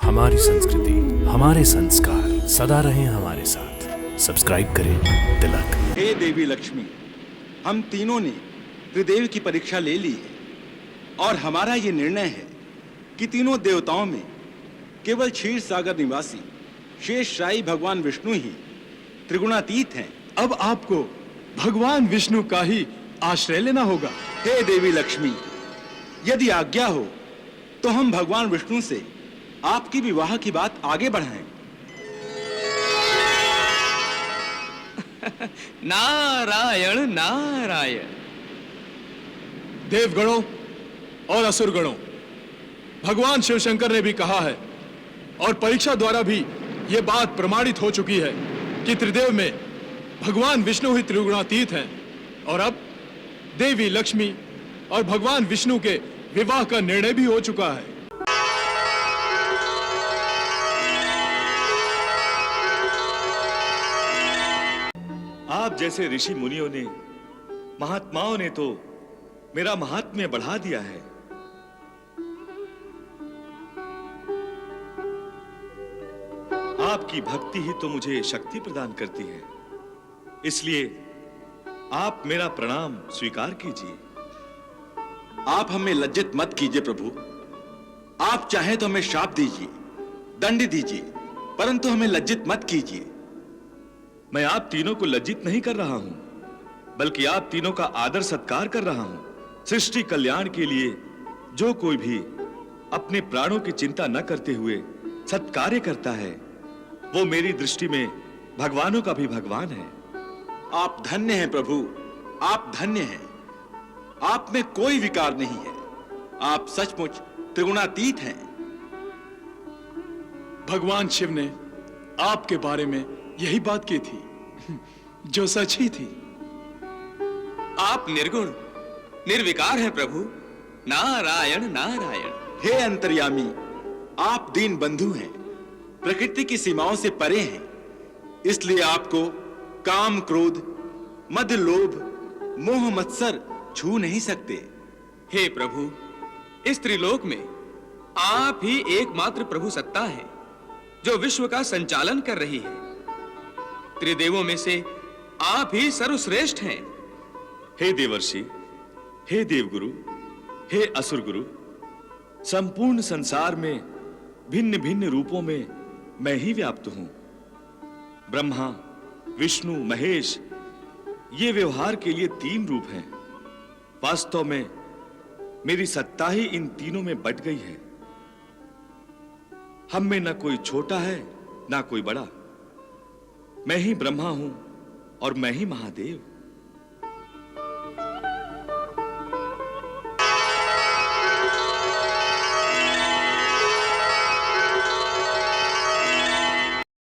हमारी संस्कृति, हमारे संस्कार सदा रहें हमारे साथ। सब्सक्राइब करें तिलक। हे देवी लक्ष्मी, हम तीनों ने त्रिदेव की परीक्षा ले ली है और हमारा ये निर्णय है कि तीनों देवताओं में केवल क्षीर सागर निवासी शेषशायी भगवान विष्णु ही त्रिगुणातीत हैं। अब आपको भगवान विष्णु का ही आश्रय लेना होगा। हे देवी लक्ष्मी, यदि आज्ञा हो तो हम भगवान विष्णु से आपकी विवाह की बात आगे बढ़ाएं। नारायण नारायण। देवगणों और असुरगणों, भगवान शिव शंकर ने भी कहा है और परीक्षा द्वारा भी यह बात प्रमाणित हो चुकी है कि त्रिदेव में भगवान विष्णु ही त्रिगुणातीत हैं। और अब देवी लक्ष्मी और भगवान विष्णु के विवाह का निर्णय भी हो चुका है। आप जैसे ऋषि मुनियों ने, महात्माओं ने तो मेरा महात्म्य बढ़ा दिया है। आपकी भक्ति ही तो मुझे शक्ति प्रदान करती है, इसलिए आप मेरा प्रणाम स्वीकार कीजिए। आप हमें लज्जित मत कीजिए प्रभु। आप चाहें तो हमें शाप दीजिए, दंड दीजिए, परंतु हमें लज्जित मत कीजिए। मैं आप तीनों को लज्जित नहीं कर रहा हूं, बल्कि आप तीनों का आदर सत्कार कर रहा हूं। सृष्टि कल्याण के लिए जो कोई भी अपने प्राणों की चिंता न करते हुए सत्कार्य करता है, वो मेरी दृष्टि में भगवानों का भी भगवान है। आप धन्य हैं प्रभु, आप धन्य हैं। आप में कोई विकार नहीं है। आप सचमुच त्रिगुणातीत हैं। भगवान शिव ने आपके बारे में यही बात की थी, जो सच ही थी। आप निर्गुण निर्विकार हैं प्रभु। नारायण नारायण। हे अंतर्यामी, आप दीन बंधु हैं, प्रकृति की सीमाओं से परे हैं, इसलिए आपको काम क्रोध मद लोभ मोह मत्सर छू नहीं सकते। हे प्रभु, इस त्रिलोक में आप ही एकमात्र प्रभु सत्ता है जो विश्व का संचालन कर रही है। त्रिदेवों में से आप ही सर्वश्रेष्ठ हैं। हे देवर्षि, हे देवगुरु, हे असुर गुरु, संपूर्ण संसार में भिन्न भिन्न रूपों में मैं ही व्याप्त हूं। ब्रह्मा, विष्णु, महेश, ये व्यवहार के लिए तीन रूप हैं। वास्तव में मेरी सत्ता ही इन तीनों में बट गई है। हम में न कोई छोटा है न कोई बड़ा। मैं ही ब्रह्मा हूं और मैं ही महादेव।